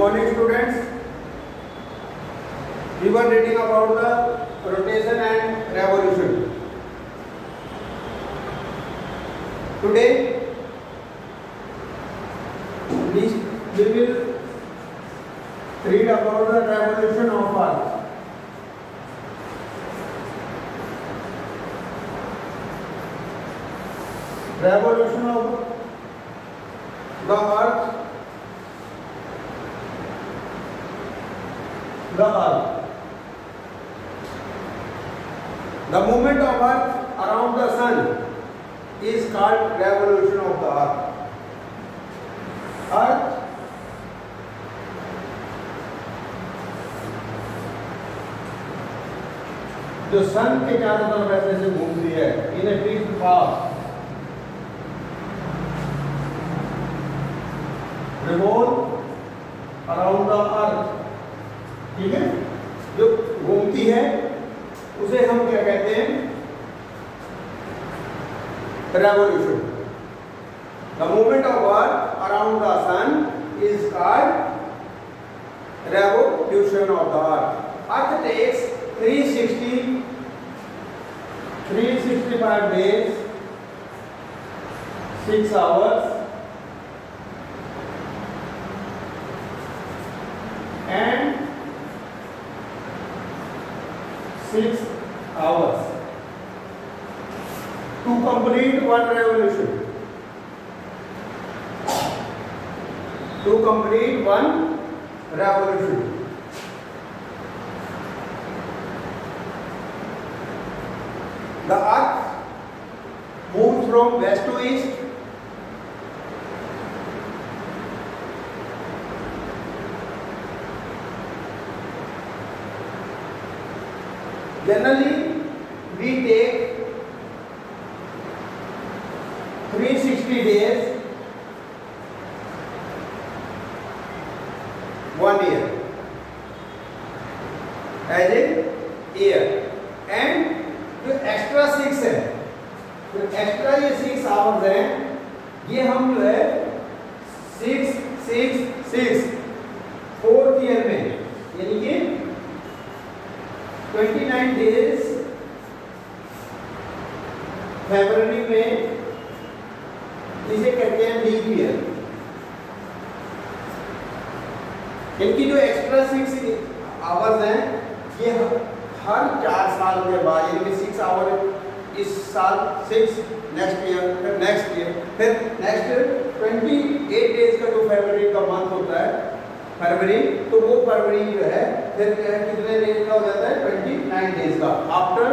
Morning students, we were reading about the rotation and revolution. Today we will read about the revolution of Earth. Revolution of the Earth. The movement of Earth around the Sun is called revolution of the Earth. Earth जो सन के चारों तरफ ऐसे से घूमती है in a fixed path revolve around the earth, ठीक है, जो घूमती है उसे हम क्या कहते हैं? Revolution. The movement of earth around the sun is called revolution of the earth. Earth takes 365 days, 6 hours and 6 hours to complete one revolution. To complete one revolution. The earth moves from west to east. Generally, we take 360 days, 1 year as a year, and जो extra 6 है, जो extra ये 6 hours हैं, ये हम जो है 6 6 6 4th year में, यानी कि 29 डेज फरवरी में, इसे कहते हैं लीप ईयर. इनकी जो एक्स्ट्रा 6 आवर्स हैं, ये हर 4 साल के बाद, यानी कि 6 आवर इस साल, 6 नेक्स्ट ईयर, फिर नेक्स्ट ईयर, फिर नेक्स्ट 28 डेज का जो फरवरी का मंथ होता है, फरवरी, तो वो फरवरी जो है फिर कितने डेज का हो जाता है? 29 डेज का आफ्टर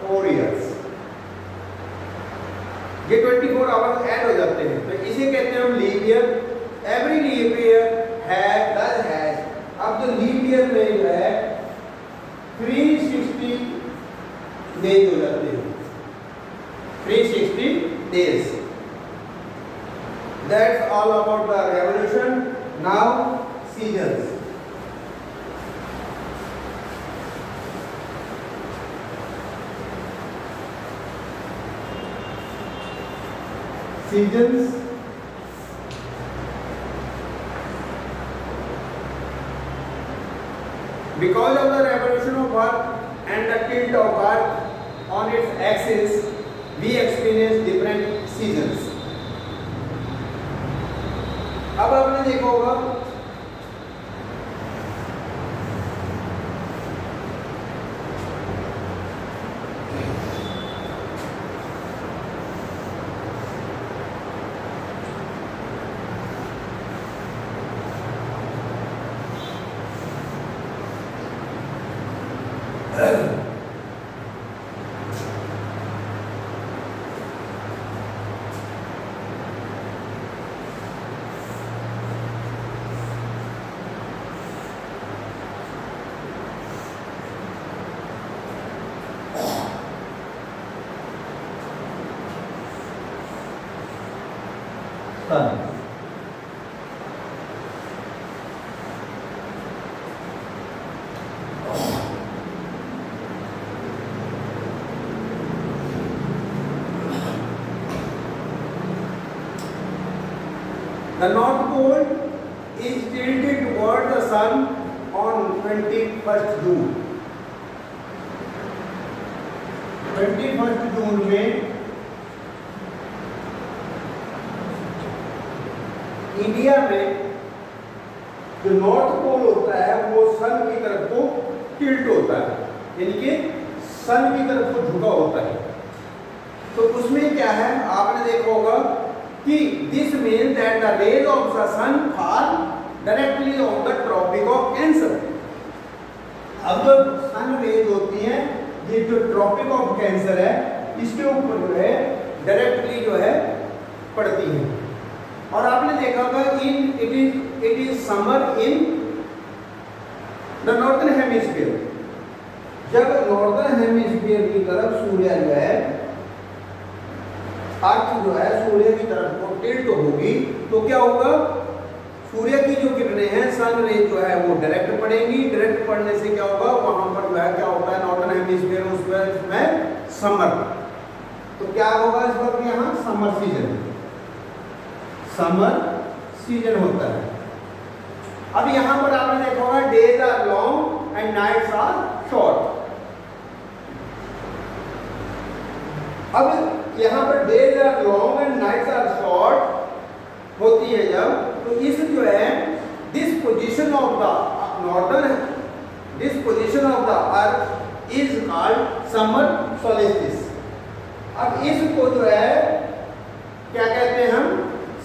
4 इयर्स. ये 24 आवर्स ऐड हो जाते हैं, तो इसे कहते हैं हम leap year. Every leap year has, अब जो लीप ईयर में जो है 360 डेज हो जाते हैं, 360 days. That's all about the revolution. Now seasons. Seasons. Because of the revolution of Earth and the tilt of Earth on its axis, we experience different seasons. अब आपने देखा होगा sun. The North Pole is tilted toward the sun on 21st June। 21st June में India में जो north pole होता है वो सन की तरफ को टिल्ट होता है, यानी कि सन की तरफ को झुका होता है। तो उसमें क्या है, आपने देखा होगा कि this means that the rays of the sun fall directly on the Tropic of Cancer. अब जो सन रेज होती हैं, ये जो ट्रॉपिक ऑफ कैंसर है इसके ऊपर जो है डायरेक्टली जो है पड़ती है। और आपने देखा होगा it is summer in the northern hemisphere. जब नॉर्थर्न हेमिस्फीयर की तरफ सूर्य जो है, अर्थ जो है सूर्य की तरफ को टिल्ट होगी, तो क्या होगा, सूर्य की जो किरणें हैं, सन रे जो है वो डायरेक्ट पड़ेंगी। डायरेक्ट पड़ने से क्या होगा, वहां पर जो है क्या होता है, नॉर्थर्न हेमिस्फीयर उसमें समर। तो क्या होगा इस वक्त यहाँ समर सीजन, समर सीजन होता है। अब यहां पर आपने देखा होगा days are long and nights are short. अब यहां पर days are long and nights are short होती है जब, तो इस जो है this position of the northern, this position of the earth is called summer solstice. अब इसको जो है क्या कहते हैं हम,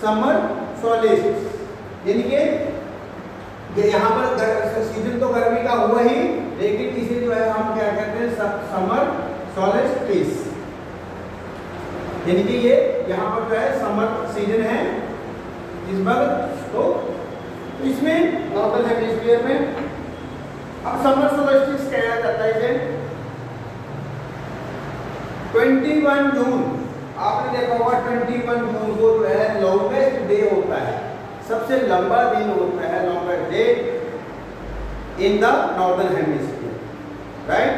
समर सोलिस्टिस, यानी कि यहाँ पर सीजन तो गर्मी का हुआ ही, लेकिन इसे जो है हम क्या कहते हैं, समर सोलिस्टिस, यानी कि ये यहाँ पर जो है समर सीजन है इस वक्त। तो इसमें नॉर्थर्न हेमिस्फीयर में अब समर सोलिस्टिस कहा जाता है इसे। 21 जून आपने देखा होगा, 21 जून को जो है लॉन्गेस्ट डे होता है, सबसे लंबा दिन होता है, longest day in the northern hemisphere, right.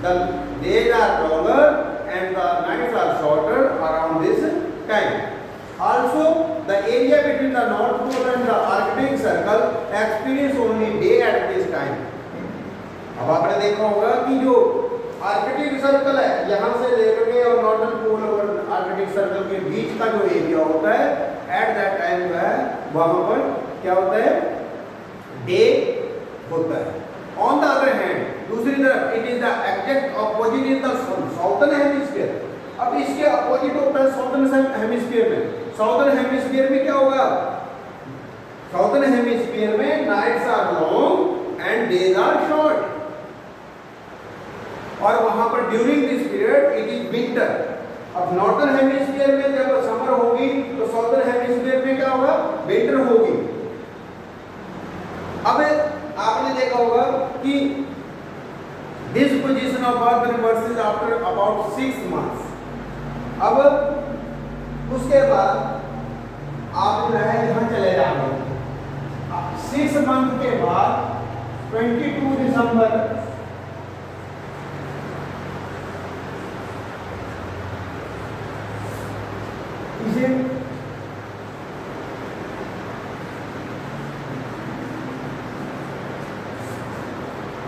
The days are longer and the nights are shorter around this time. Also, the area between the North Pole and the Arctic Circle experience only day at this time. अब आपने देखा होगा कि जो Arctic circle है, यहाँ से लेकर के और नॉर्थर्न पोल और आर्कटिक सर्कल के बीच का जो एरिया होता है, एट दैट टाइम जो है वहां पर क्या होता है, डे होता है। ऑन द अदर हैंड, दूसरी तरफ it is the exact opposite in the southern hemisphere. अब इसके अपोजिट होता है साउथर्न हेमिस्फीयर में। साउथर्न हेमिस्फीयर में क्या होगा, साउथर्न हेमिस्फीयर में nights are long and days are short, और वहां पर during this period it is winter. अब नॉर्थर्न हेमिस्फीयर में जब समर होगी तो साउथर्न हेमिस्फीयर में क्या होगा, विंटर होगी। अब आपने देखा होगा कि this position of earth reverses after about 6 months। अब उसके बाद आप जो है यहाँ चले जाओगे, 6 month के बाद 22 दिसंबर इसे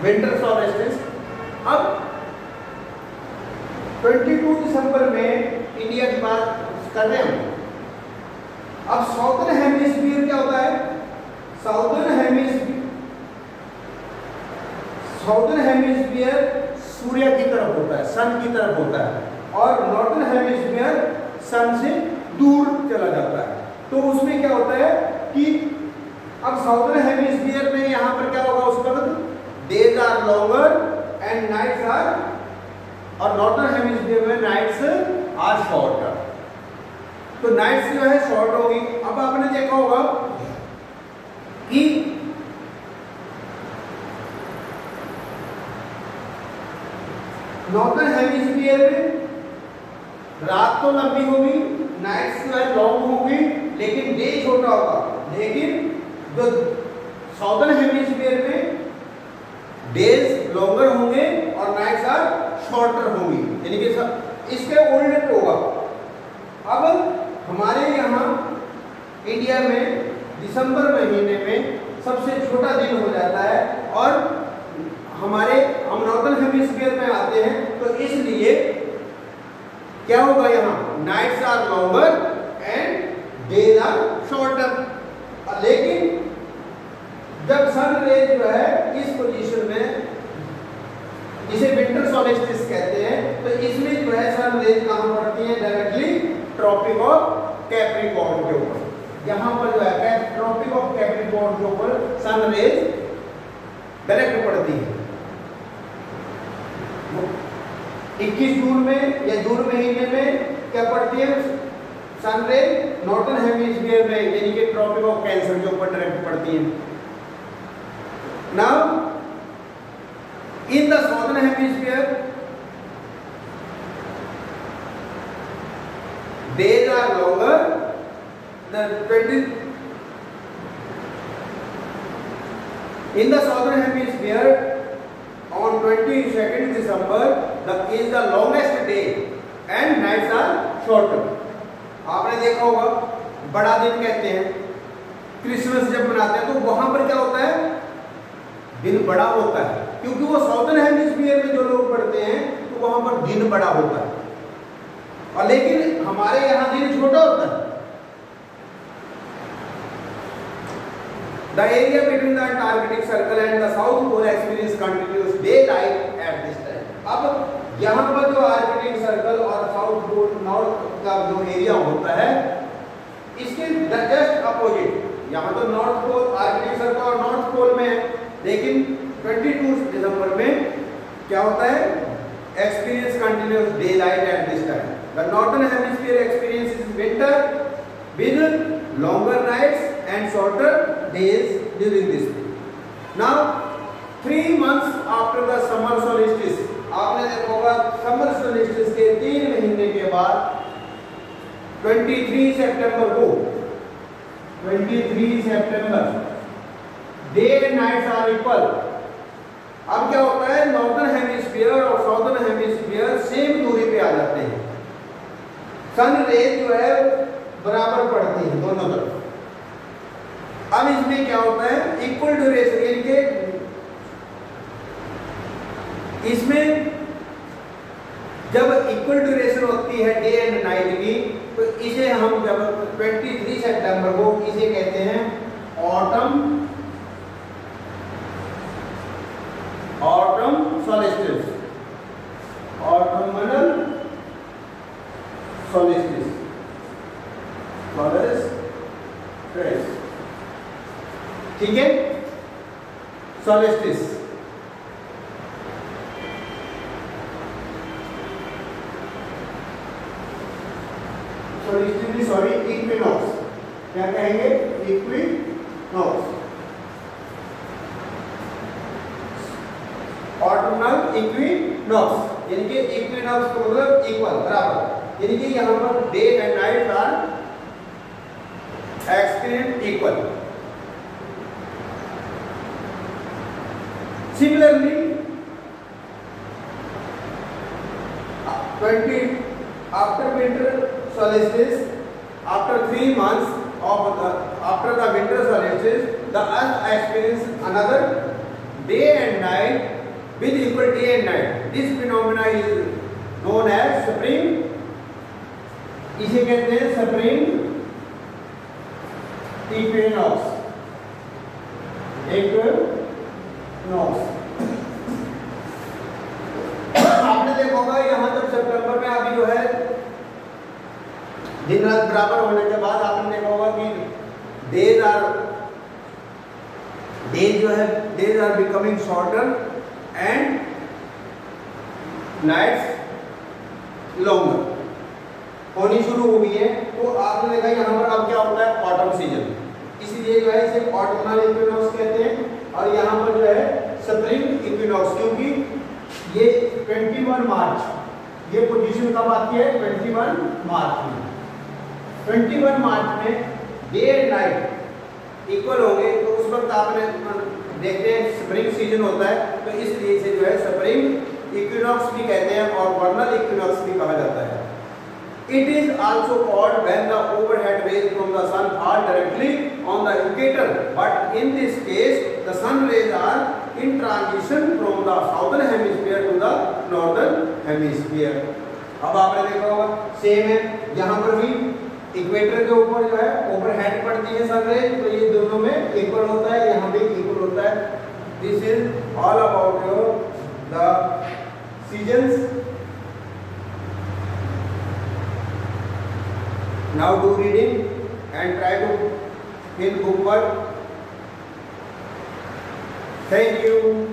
विंटर सोलिस्टिस। अब 22 दिसंबर में इंडिया की बात कर रहे हैं। अब साउथर्न हेमिस्फीयर क्या होता है, साउथर्न हेमिस्फीयर सूर्य की तरफ होता है, सन की तरफ होता है, और नॉर्थर्न हेमिस्फीयर सन से दूर चला जाता है। तो उसमें क्या होता है कि अब साउथर्न हेमिस्फीयर में यहाँ पर क्या होगा, उस वक्त days are longer and nights are, और नॉर्थर्न हेमिस्फीयर में नाइट्स आर शॉर्टर। तो नाइट्स जो है शॉर्ट होगी। अब आपने देखा होगा कि नॉर्थर्न हेमिस्फीयर में रात तो लंबी होगी, नाइट्स जो है लॉन्ग होगी, लेकिन डे छोटा होगा। लेकिन जो साउथर्न हेमिस्फीयर में डेज लॉन्गर होंगे और नाइट्स आर शॉर्टर होंगी, यानी कि इसके उल्ट होगा। अब हमारे यहाँ इंडिया में दिसंबर महीने में सबसे छोटा दिन हो जाता है। और हम नॉर्दर्न हेमिस्फीयर में आते हैं, तो इसलिए क्या होगा, यहाँ nights are longer and days are shorter. लेकिन जब सन रेज जो है इस पोजीशन में, इसे विंटर सॉल्स्टिस कहते हैं, तो इसमें जो है सन रेज कहाँ पड़ती है, डायरेक्टली ट्रॉपिक ऑफ कैप्रिकॉर्न के ऊपर। यहाँ पर जो है ट्रॉपिक ऑफ कैप्रिकॉर्न के ऊपर सन रेज डायरेक्ट पड़ती है। 21 जून में या जून महीने में क्या पड़ती है सन रेज, नॉर्दर्न हेमिस्फीयर में यानी कि ट्रॉपिक ऑफ कैंसर के ऊपर डायरेक्ट पड़ती है। Now in the southern hemisphere days are longer, in the southern hemisphere on 22nd December is the longest day and nights are shorter। आपने देखा होगा बड़ा दिन कहते हैं, क्रिसमस जब मनाते हैं तो वहां पर क्या होता है, दिन बड़ा होता है, क्योंकि वो साउदर्न हेमिस्फीयर में जो लोग पढ़ते हैं तो वहां पर दिन बड़ा होता है, और लेकिन हमारे यहां दिन छोटा होता है। The area between the Antarctic Circle and the South Pole experience continuous daylight at this time। अब यहाँ पर जो आर्कटिक सर्कल और साउथ पोल नॉर्थ का जो एरिया होता है, इसके जस्ट अपोजिट, यहाँ तो नॉर्थ पोल आर्कटिक सर्कल और नॉर्थ पोल में है, लेकिन 22 दिसंबर में क्या होता है, experience continuous daylight at this time। The northern hemisphere experiences winter with longer nights and shorter days during this period। Now 3 months after the summer solstice, आपने देखा होगा समर सोलिस्टिस के 3 महीने के बाद 23 सितंबर को, 23 सितंबर day and nights are equal. अब क्या होता है, नॉर्दर्न हेमिस्फीयर और साउदर्न हेमिस्फीयर सेम दूरी पे आ जाते हैं, सन रेज जो है बराबर पड़ती है दोनों तरफ। अब इसमें क्या होता है, इक्वल ड्यूरेशन, यानी कि इसमें जब इक्वल ड्यूरेशन होती है डे एंड नाइट की, तो इसे हम जब 23 सितंबर को इसे कहते हैं ऑटम सोलिस्टिस, ऑटमनल सोलिस्टिस, ठीक है, सोलिस्टिस। सॉरी इक्विनॉक्स, क्या कहेंगे, इक्विनॉक्स, ऑटमनल इक्विनॉक्स, यानी कि इक्विनॉक्स का मतलब इक्वल, बराबर, यानी कि यहाँ पर day and night are experience equal. Similarly 20 after winter solstice, after 3 months after the winter solstice, the earth experiences another day and night with equal day and night। This phenomena is known as spring, इसे कहते हैं spring equinox, आपने देखा होगा यहाँ जब सितंबर में अभी जो है दिन रात बराबर होने के बाद आपने देखा होगा कि days are becoming shorter and nights longer होनी शुरू हो गई है। तो आपने देखा यहाँ पर अब क्या होता है, ऑटम सीजन, इसीलिए जो है इसे ऑटमनल इक्विनॉक्स कहते हैं, और यहाँ पर जो है स्प्रिंग इक्विनॉक्स, क्योंकि ये 21 मार्च, ये पोजीशन कब आती है, 21 मार्च में। 21 मार्च में डे एंड नाइट इक्वल होंगे, तो उस वक्त आपने देखते हैं स्प्रिंग सीजन होता है, तो इसलिए इसे जो है स्प्रिंग इक्विनॉक्स भी कहते हैं और वर्नल इक्विनॉक्स भी कहा जाता है। It is also called when the overhead rays from the sun fall directly on the equator, but in this case the sun rays are in transition from the southern hemisphere to the northern hemisphere. अब आपने देखा होगा same है, यहाँ पर भी equator के ऊपर जो है ओवरहेड पड़ती है सन रेज, तो ये दोनों में इक्वल होता है, यहाँ भी इक्वल होता है. This is all about your the seasons. Now do reading and try to fill book work. Thank you.